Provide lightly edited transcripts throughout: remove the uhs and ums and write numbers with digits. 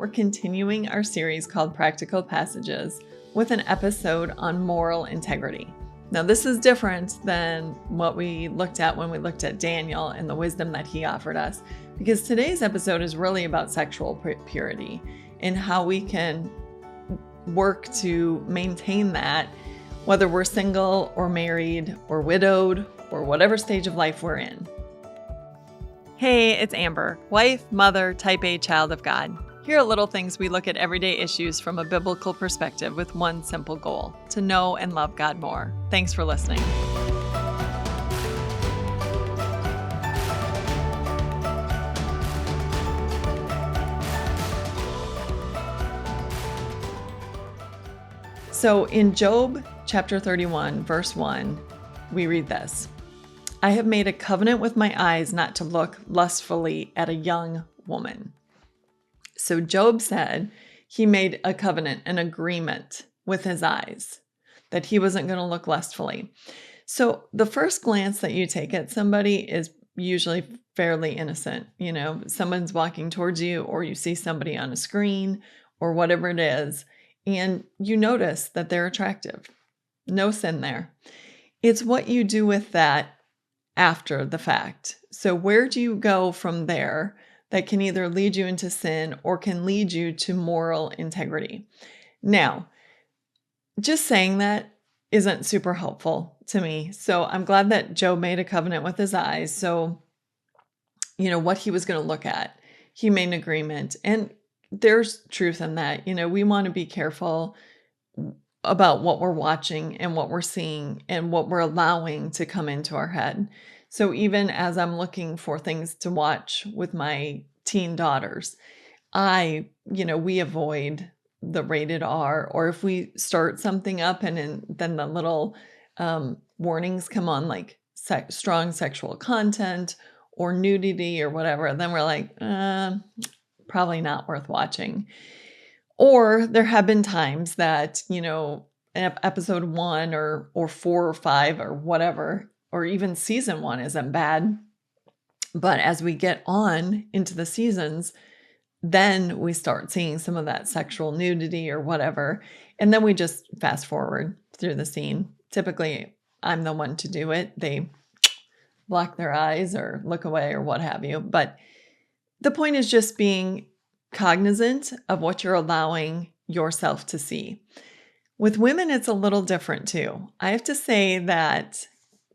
we're continuing our series called Practical Passages with an episode on moral integrity. Now, this is different than what we looked at when we looked at Daniel and the wisdom that he offered us, because today's episode is really about sexual purity and how we can work to maintain that, whether we're single or married or widowed or whatever stage of life we're in. Hey, it's Amber, wife, mother, type A child of God. Here are little things we look at everyday issues from a biblical perspective with one simple goal: to know and love God more. Thanks for listening. So in Job chapter 31, verse 1, we read this: I have made a covenant with my eyes not to look lustfully at a young woman. So Job said he made a covenant, an agreement with his eyes, that he wasn't going to look lustfully. So the first glance that you take at somebody is usually fairly innocent. You know, someone's walking towards you, or you see somebody on a screen or whatever it is, and you notice that they're attractive. No sin there. It's what you do with that after the fact. So where do you go from there that can either lead you into sin or can lead you to moral integrity? Now, just saying that isn't super helpful to me. So I'm glad that Job made a covenant with his eyes. So, you know, what he was going to look at, he made an agreement. And there's truth in that. You know, we want to be careful about what we're watching and what we're seeing and what we're allowing to come into our head. So even as I'm looking for things to watch with my teen daughters, we avoid the rated R, or if we start something up and then the little warnings come on, like strong sexual content or nudity or whatever, then we're like, probably not worth watching. Or there have been times that, you know, episode 1 or 4 or 5 or whatever, or even season 1 isn't bad. But as we get on into the seasons, then we start seeing some of that sexual nudity or whatever. And then we just fast forward through the scene. Typically, I'm the one to do it. They block their eyes or look away or what have you. But the point is just being cognizant of what you're allowing yourself to see. With women, it's a little different too. I have to say that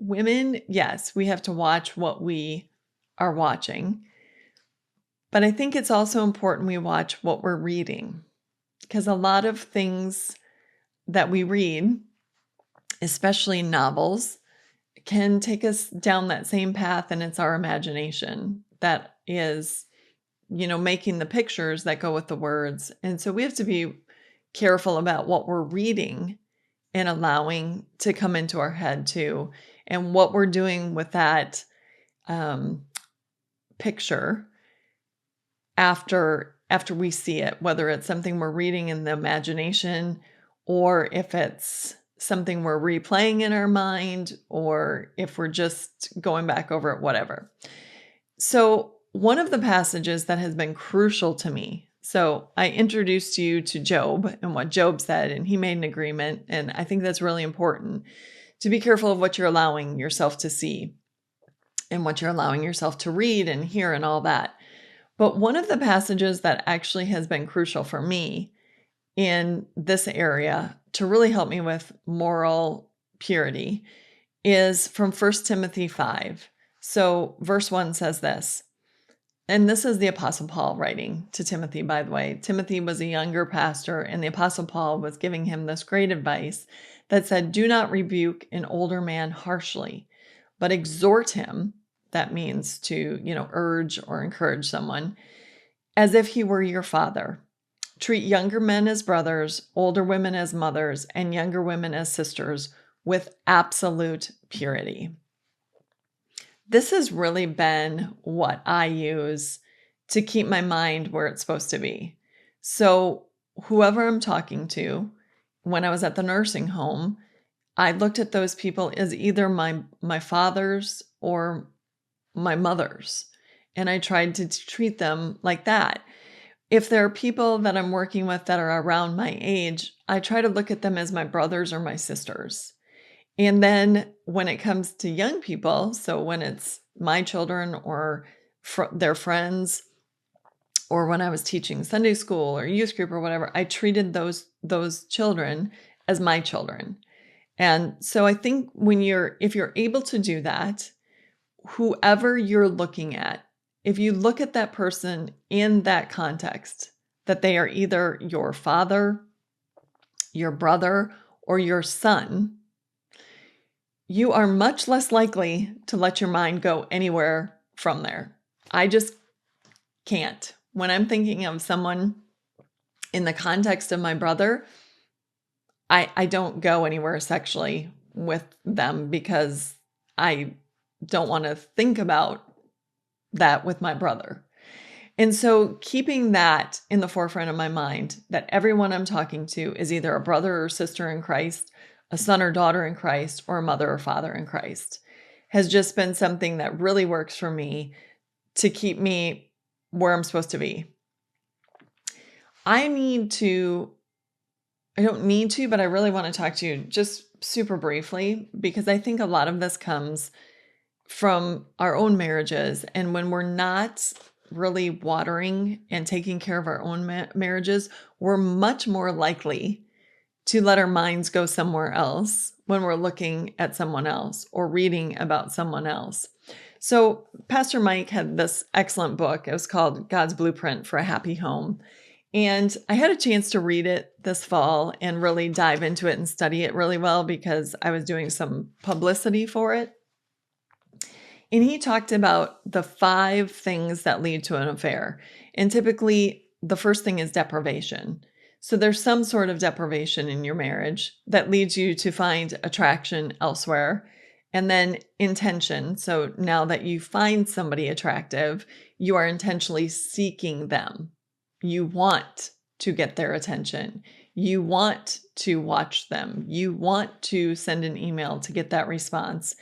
women, yes, we have to watch what we are watching. But I think it's also important we watch what we're reading, because a lot of things that we read, especially novels, can take us down that same path, and it's our imagination that is, you know, making the pictures that go with the words. And so we have to be careful about what we're reading and allowing to come into our head too, and what we're doing with that picture after we see it, whether it's something we're reading in the imagination, or if it's something we're replaying in our mind, or if we're just going back over it, whatever. So one of the passages that has been crucial to me, so I introduced you to Job and what Job said, and he made an agreement. And I think that's really important, to be careful of what you're allowing yourself to see and what you're allowing yourself to read and hear and all that. But one of the passages that actually has been crucial for me in this area to really help me with moral purity is from 1 Timothy 5. So verse 1 says this, and this is the Apostle Paul writing to Timothy, by the way. Timothy was a younger pastor, and the Apostle Paul was giving him this great advice that said, do not rebuke an older man harshly, but exhort him. That means to, urge or encourage someone, as if he were your father. Treat younger men as brothers, older women as mothers, and younger women as sisters with absolute purity. This has really been what I use to keep my mind where it's supposed to be. So whoever I'm talking to, when I was at the nursing home, I looked at those people as either my fathers or my mothers, and I tried to treat them like that. if there are people that I'm working with that are around my age, I try to look at them as my brothers or my sisters. And then when it comes to young people, so when it's my children or their friends, or when I was teaching Sunday school or youth group or whatever, I treated those children as my children. And so I think if you're able to do that, whoever you're looking at, if you look at that person in that context, that they are either your father, your brother, or your son, you are much less likely to let your mind go anywhere from there. I just can't. When I'm thinking of someone in the context of my brother, I don't go anywhere sexually with them because I don't want to think about that with my brother. And so keeping that in the forefront of my mind, that everyone I'm talking to is either a brother or sister in Christ, a son or daughter in Christ, or a mother or father in Christ, has just been something that really works for me to keep me where I'm supposed to be. I don't need to, but I really want to talk to you just super briefly, because I think a lot of this comes from our own marriages. And when we're not really watering and taking care of our own marriages, we're much more likely to let our minds go somewhere else when we're looking at someone else or reading about someone else. So Pastor Mike had this excellent book. It was called God's Blueprint for a Happy Home. And I had a chance to read it this fall and really dive into it and study it really well because I was doing some publicity for it. And he talked about the 5 things that lead to an affair. And typically, the first thing is deprivation. So there's some sort of deprivation in your marriage that leads you to find attraction elsewhere. And then intention. So now that you find somebody attractive, you are intentionally seeking them. You want to get their attention. You want to watch them. You want to send an email to get that response,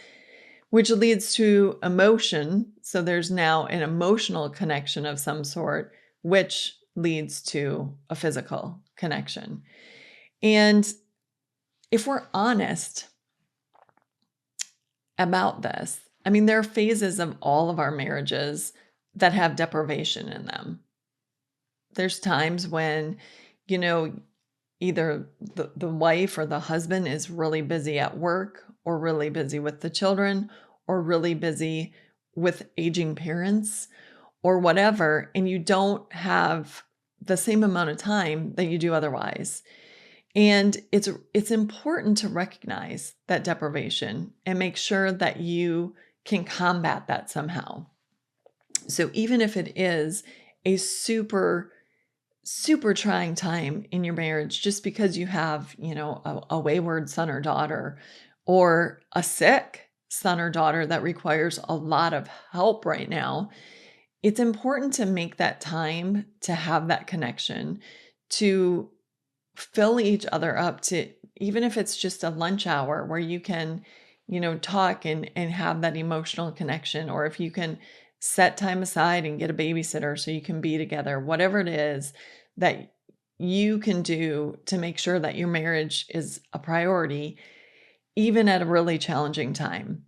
which leads to emotion. So there's now an emotional connection of some sort, which leads to a physical connection. And if we're honest about this, I mean, there are phases of all of our marriages that have deprivation in them. There's times when, either the wife or the husband is really busy at work or really busy with the children or really busy with aging parents or whatever, and you don't have the same amount of time that you do otherwise. And it's important to recognize that deprivation and make sure that you can combat that somehow. So even if it is a super trying time in your marriage, just because you have, a wayward son or daughter or a sick son or daughter that requires a lot of help right now, it's important to make that time to have that connection, to fill each other up, to even if it's just a lunch hour where you can, talk and have that emotional connection, or if you can set time aside and get a babysitter so you can be together, whatever it is that you can do to make sure that your marriage is a priority, even at a really challenging time.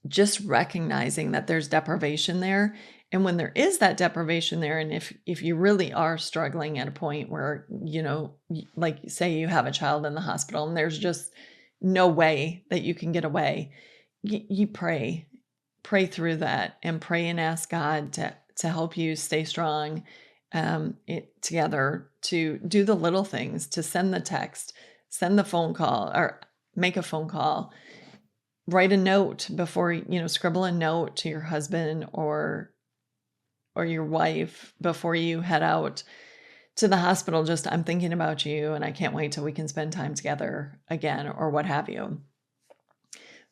Just recognizing that there's deprivation there. And when there is that deprivation there, and if you really are struggling at a point where, like say you have a child in the hospital and there's just no way that you can get away, you pray through that and pray and ask God to help you stay strong together, to do the little things, to send the text, send the phone call, or make a phone call, write a note before, scribble a note to your husband or your wife before you head out to the hospital. Just, I'm thinking about you and I can't wait till we can spend time together again, or what have you.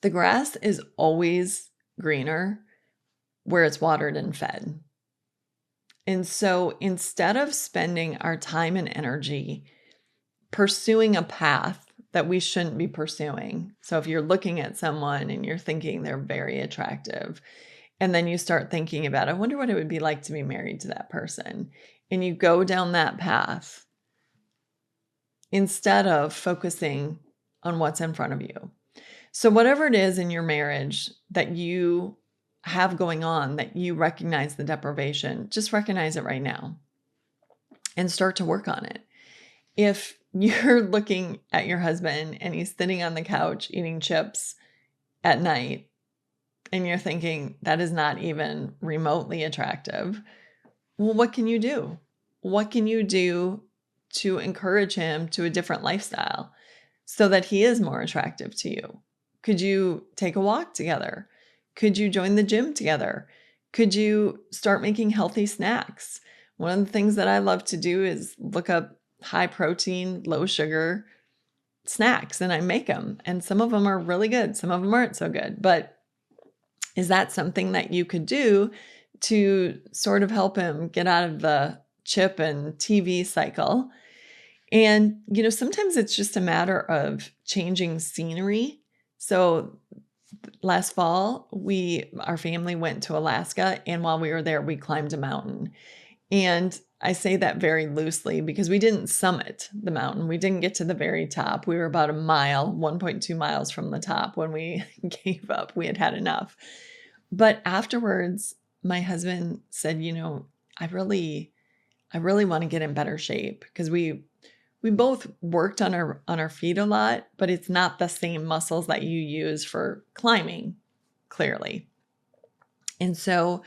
The grass is always greener where it's watered and fed. And so instead of spending our time and energy pursuing a path that we shouldn't be pursuing. So if you're looking at someone and you're thinking they're very attractive, and then you start thinking about, I wonder what it would be like to be married to that person. and you go down that path instead of focusing on what's in front of you. So whatever it is in your marriage that you have going on, that you recognize the deprivation, just recognize it right now and start to work on it. If you're looking at your husband and he's sitting on the couch eating chips at night and you're thinking that is not even remotely attractive, well, what can you do? What can you do to encourage him to a different lifestyle so that he is more attractive to you? Could you take a walk together? Could you join the gym together? Could you start making healthy snacks? One of the things that I love to do is look up high protein, low sugar snacks and I make them. And some of them are really good. Some of them aren't so good. But is that something that you could do to sort of help him get out of the chip and TV cycle? And, sometimes it's just a matter of changing scenery. So last fall, our family went to Alaska, and while we were there, we climbed a mountain. And I say that very loosely because we didn't summit the mountain. We didn't get to the very top. We were about a mile, 1.2 miles from the top when we gave up. We had had enough. But afterwards, my husband said, I really want to get in better shape because we both worked on our feet a lot, but it's not the same muscles that you use for climbing, clearly. And so,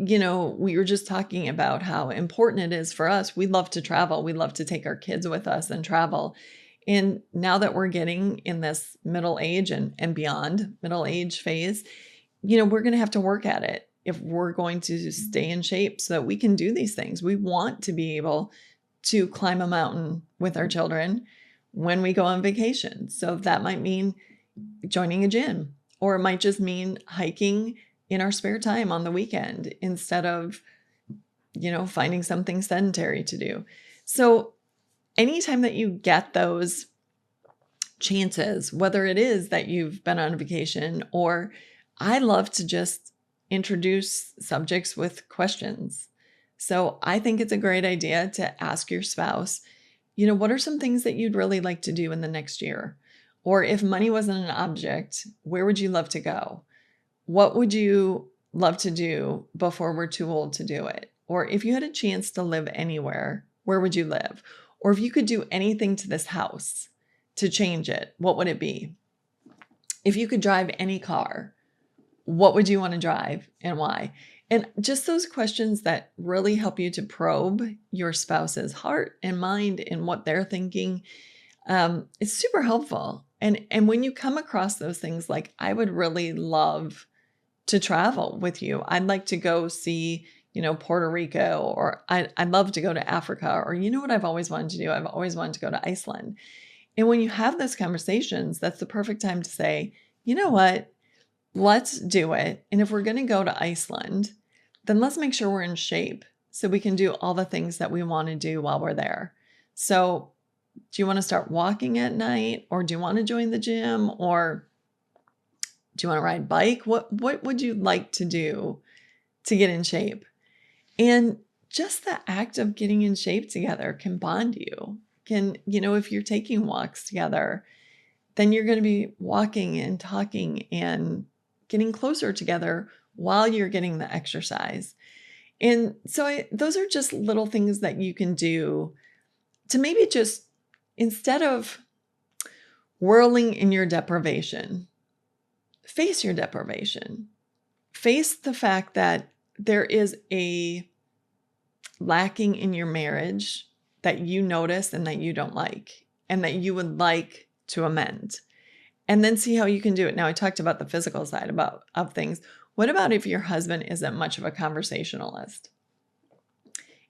we were just talking about how important it is for us. We love to travel. We love to take our kids with us and travel. And now that we're getting in this middle age and beyond middle age phase, we're going to have to work at it if we're going to stay in shape so that we can do these things. We want to be able to climb a mountain with our children when we go on vacation. So that might mean joining a gym, or it might just mean hiking in our spare time on the weekend instead of, finding something sedentary to do. So anytime that you get those chances, whether it is that you've been on vacation, or I love to just introduce subjects with questions. So I think it's a great idea to ask your spouse, what are some things that you'd really like to do in the next year? Or if money wasn't an object, where would you love to go? What would you love to do before we're too old to do it? Or if you had a chance to live anywhere, where would you live? Or if you could do anything to this house to change it, what would it be? If you could drive any car, what would you want to drive and why? And just those questions that really help you to probe your spouse's heart and mind and what they're thinking. It's super helpful. And when you come across those things, like, I would really love to travel with you. I'd like to go see, Puerto Rico, or I'd love to go to Africa, or what I've always wanted to do? I've always wanted to go to Iceland. And when you have those conversations, that's the perfect time to say, you know what? Let's do it. And if we're going to go to Iceland, then let's make sure we're in shape so we can do all the things that we want to do while we're there. So do you want to start walking at night, or do you want to join the gym, or do you want to ride bike? What would you like to do to get in shape? And just the act of getting in shape together can bond you. If you're taking walks together, then you're going to be walking and talking and getting closer together while you're getting the exercise. And so those are just little things that you can do to maybe just, instead of whirling in your deprivation, face your deprivation. Face the fact that there is a lacking in your marriage that you notice and that you don't like, and that you would like to amend. And then see how you can do it. Now, I talked about the physical side of things. What about if your husband isn't much of a conversationalist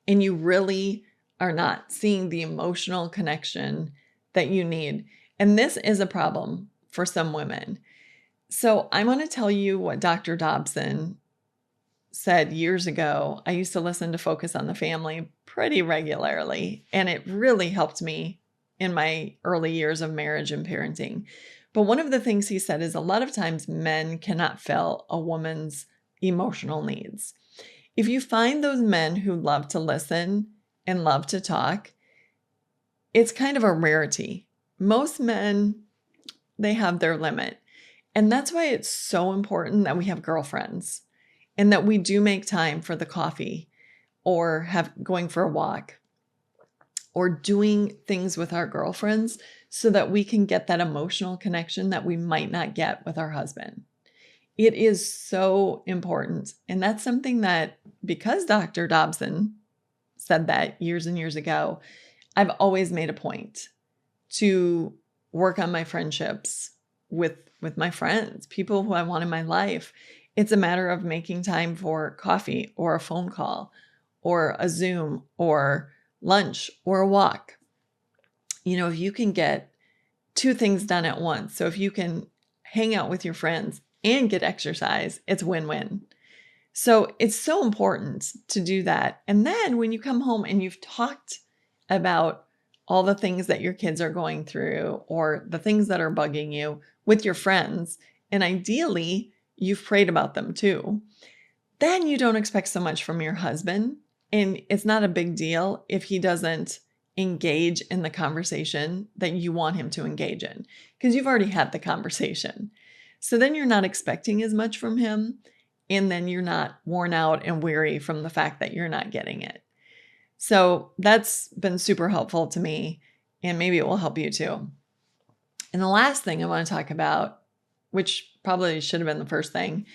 and you really are not seeing the emotional connection that you need? And this is a problem for some women. So I'm going to tell you what Dr. Dobson said years ago. I used to listen to Focus on the Family pretty regularly, and it really helped me in my early years of marriage and parenting. But one of the things he said is a lot of times men cannot fill a woman's emotional needs. If you find those men who love to listen and love to talk, it's kind of a rarity. Most men, they have their limit. And that's why it's so important that we have girlfriends and that we do make time for the coffee or going for a walk or doing things with our girlfriends so that we can get that emotional connection that we might not get with our husband. It is so important. And that's something that, because Dr. Dobson said that years and years ago, I've always made a point to work on my friendships with my friends, people who I want in my life. It's a matter of making time for coffee or a phone call or a Zoom or lunch or a walk. If you can get two things done at once. So if you can hang out with your friends and get exercise, it's win-win. So it's so important to do that. And then when you come home and you've talked about all the things that your kids are going through or the things that are bugging you with your friends, and ideally you've prayed about them too, then you don't expect so much from your husband. And it's not a big deal if he doesn't engage in the conversation that you want him to engage in, because you've already had the conversation. So then you're not expecting as much from him. And then you're not worn out and weary from the fact that you're not getting it. So that's been super helpful to me, and maybe it will help you too. And the last thing I want to talk about, which probably should have been the first thing,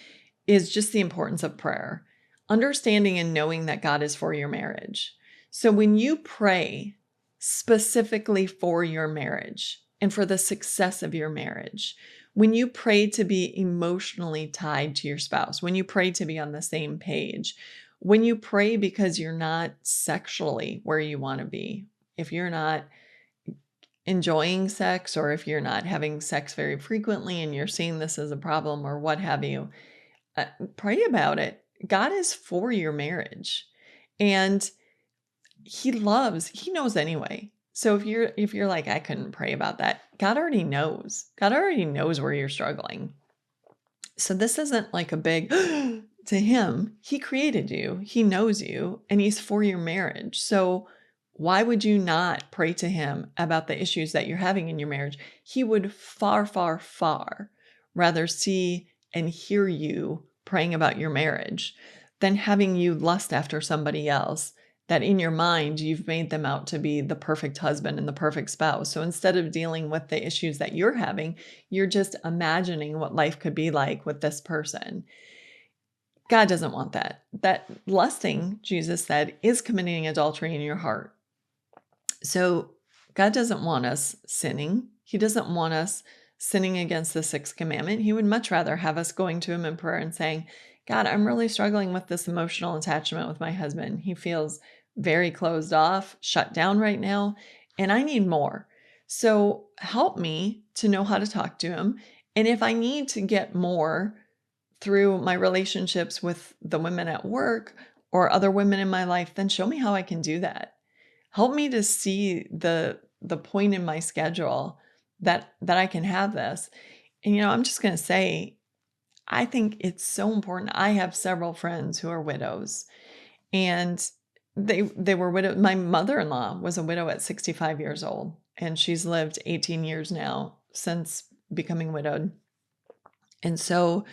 is just the importance of prayer. Understanding and knowing that God is for your marriage. So when you pray specifically for your marriage and for the success of your marriage, when you pray to be emotionally tied to your spouse, when you pray to be on the same page, when you pray because you're not sexually where you want to be, if you're not enjoying sex or if you're not having sex very frequently and you're seeing this as a problem or what have you, pray about it. God is for your marriage, and he knows anyway. So if you're like, I couldn't pray about that, God already knows. God already knows where you're struggling. So this isn't like a big to him. He created you. He knows you, and he's for your marriage. So why would you not pray to him about the issues that you're having in your marriage? He would far, far, far rather see and hear you praying about your marriage than having you lust after somebody else that in your mind you've made them out to be the perfect husband and the perfect spouse. So instead of dealing with the issues that you're having, you're just imagining what life could be like with this person. God doesn't want that. That lusting, Jesus said, is committing adultery in your heart. So God doesn't want us sinning. He doesn't want us sinning against the sixth commandment. He would much rather have us going to him in prayer and saying, God, I'm really struggling with this emotional attachment with my husband. He feels very closed off, shut down right now, and I need more. So help me to know how to talk to him. And if I need to get more through my relationships with the women at work or other women in my life, then show me how I can do that. Help me to see the point in my schedule that I can have this. And I'm just going to say, I think it's so important. I have several friends who are widows, and they were widowed. My mother-in-law was a widow at 65 years old, and she's lived 18 years now since becoming widowed. And so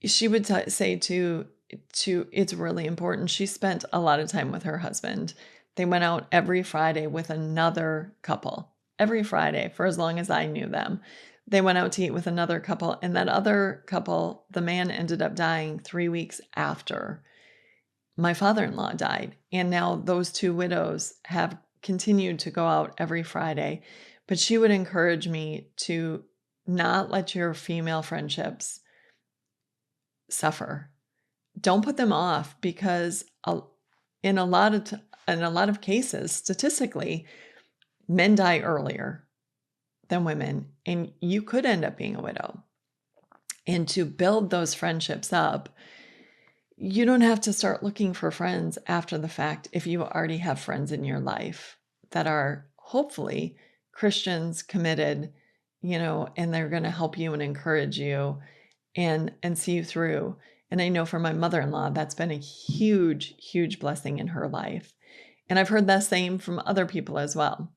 she would say to it's really important. She spent a lot of time with her husband. They went out every Friday with another couple, every Friday for as long as I knew them. They went out to eat with another couple, and that other couple, the man ended up dying 3 weeks after my father-in-law died. And now those two widows have continued to go out every Friday. But she would encourage me to not let your female friendships suffer. Don't put them off, because in a lot of cases, statistically, men die earlier than women, and you could end up being a widow. And to build those friendships up, you don't have to start looking for friends after the fact if you already have friends in your life that are hopefully Christians, committed, and they're going to help you and encourage you and see you through. And I know for my mother-in-law, that's been a huge, huge blessing in her life. And I've heard that same from other people as well.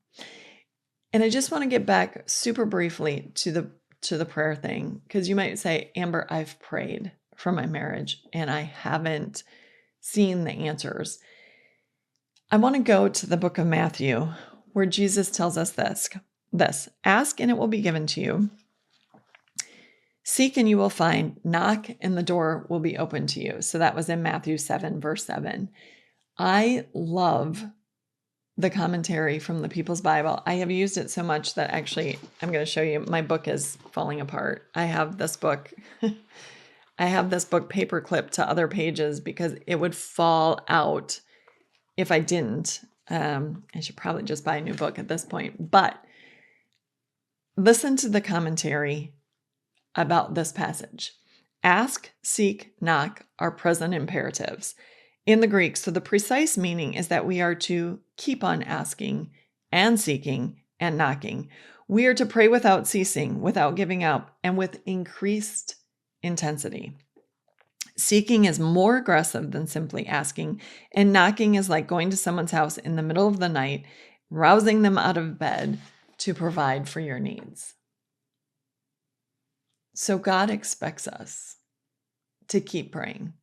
And I just want to get back super briefly to the prayer thing, because you might say, Amber, I've prayed for my marriage and I haven't seen the answers. I want to go to the book of Matthew, where Jesus tells us this, ask and it will be given to you. Seek and you will find, knock and the door will be open to you. So that was in Matthew 7, verse 7. I love the commentary from the People's Bible. I have used it so much that actually I'm going to show you, my book is falling apart. I have this book paper clipped to other pages because it would fall out if I didn't. I should probably just buy a new book at this point, but listen to the commentary about this passage. Ask, seek, knock are present imperatives in the Greek. So the precise meaning is that we are to keep on asking and seeking and knocking. We are to pray without ceasing, without giving up, and with increased intensity. Seeking is more aggressive than simply asking, and knocking is like going to someone's house in the middle of the night, rousing them out of bed to provide for your needs. So God expects us to keep praying.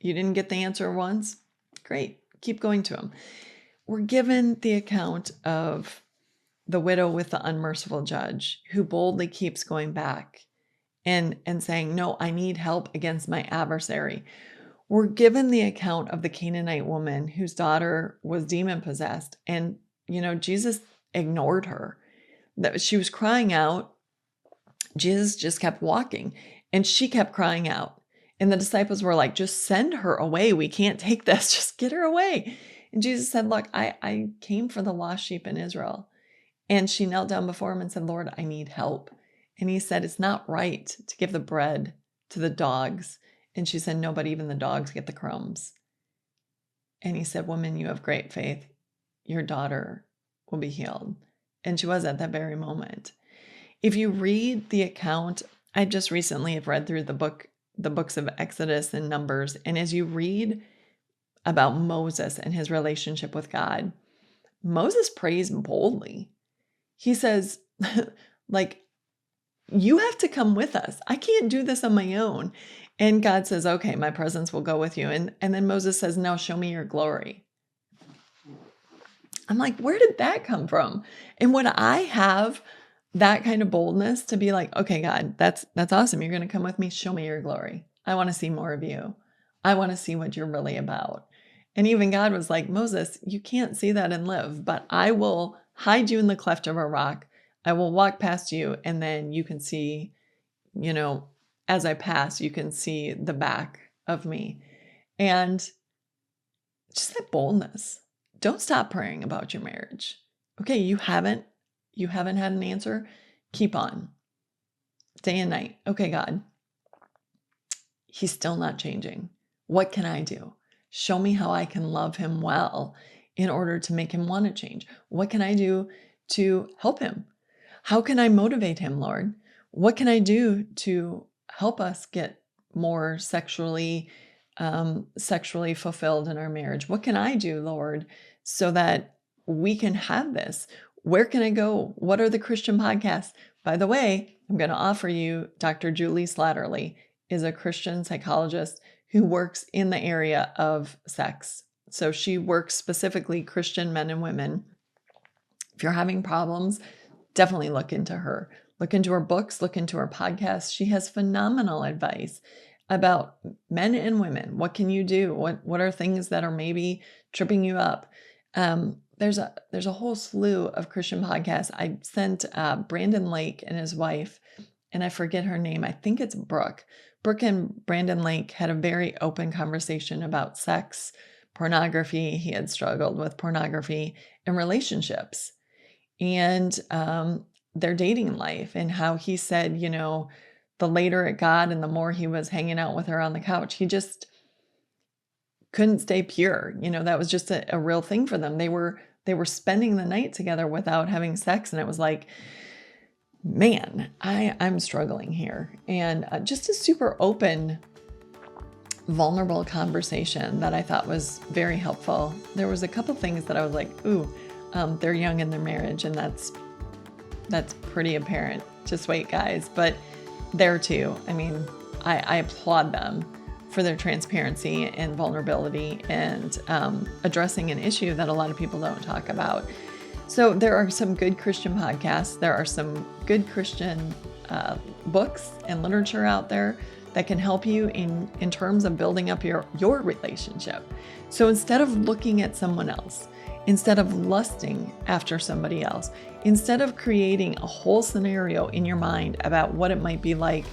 You didn't get the answer once? Great. Keep going to him. We're given the account of the widow with the unmerciful judge who boldly keeps going back and saying, no, I need help against my adversary. We're given the account of the Canaanite woman whose daughter was demon possessed. And, Jesus ignored her. That she was crying out. Jesus just kept walking and she kept crying out. And the disciples were like, just send her away. We can't take this. Just get her away. And Jesus said, look, I came for the lost sheep in Israel. And she knelt down before him and said, Lord, I need help. And he said, it's not right to give the bread to the dogs. And she said, no, but even the dogs get the crumbs. And he said, woman, you have great faith. Your daughter will be healed. And she was at that very moment. If you read the account, I just recently have read through the books of Exodus and Numbers. And as you read about Moses and his relationship with God, Moses prays boldly. He says, you have to come with us. I can't do this on my own. And God says, okay, my presence will go with you. And then Moses says, no, show me your glory. I'm like, where did that come from? And when I have that kind of boldness to be like, okay, God, that's awesome. You're going to come with me. Show me your glory. I want to see more of you. I want to see what you're really about. And even God was like, Moses, you can't see that and live, but I will hide you in the cleft of a rock. I will walk past you. And then you can see, as I pass, you can see the back of me. And just that boldness. Don't stop praying about your marriage. Okay, you haven't had an answer? Keep on. Day and night. Okay, God, he's still not changing. What can I do? Show me how I can love him well in order to make him want to change. What can I do to help him? How can I motivate him, Lord? What can I do to help us get more sexually fulfilled in our marriage? What can I do, Lord, so that we can have this? Where can I go? What are the Christian podcasts? By the way, I'm going to offer you Dr. Julie Slattery is a Christian psychologist who works in the area of sex. So she works specifically Christian men and women. If you're having problems, definitely look into her. Look into her books, look into her podcasts. She has phenomenal advice about men and women. What can you do? What are things that are maybe tripping you up? There's a whole slew of Christian podcasts. I sent Brandon Lake and his wife, and I forget her name. I think it's Brooke. Brooke and Brandon Lake had a very open conversation about sex, pornography. He had struggled with pornography and relationships and their dating life, and how he said, the later it got and the more he was hanging out with her on the couch, he just couldn't stay pure. That was just a real thing for them. They were spending the night together without having sex. And it was like, man, I'm struggling here. And just a super open vulnerable conversation that I thought was very helpful. There was a couple things that I was like, ooh, they're young in their marriage, and that's pretty apparent. Just wait, guys. But there too, I mean, I applaud them for their transparency and vulnerability and addressing an issue that a lot of people don't talk about. So there are some good Christian podcasts. There are some good Christian books and literature out there that can help you in terms of building up your relationship. So instead of looking at someone else, instead of lusting after somebody else, instead of creating a whole scenario in your mind about what it might be like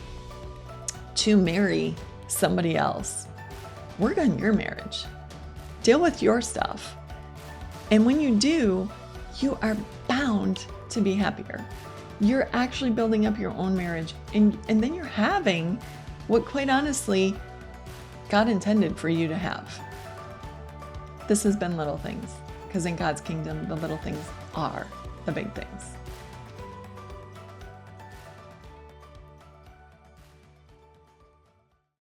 to marry somebody else, work on your marriage. Deal with your stuff. And when you do, you are bound to be happier. You're actually building up your own marriage, and then you're having what, quite honestly, God intended for you to have. This has been Little Things, because in God's kingdom, the little things are the big things.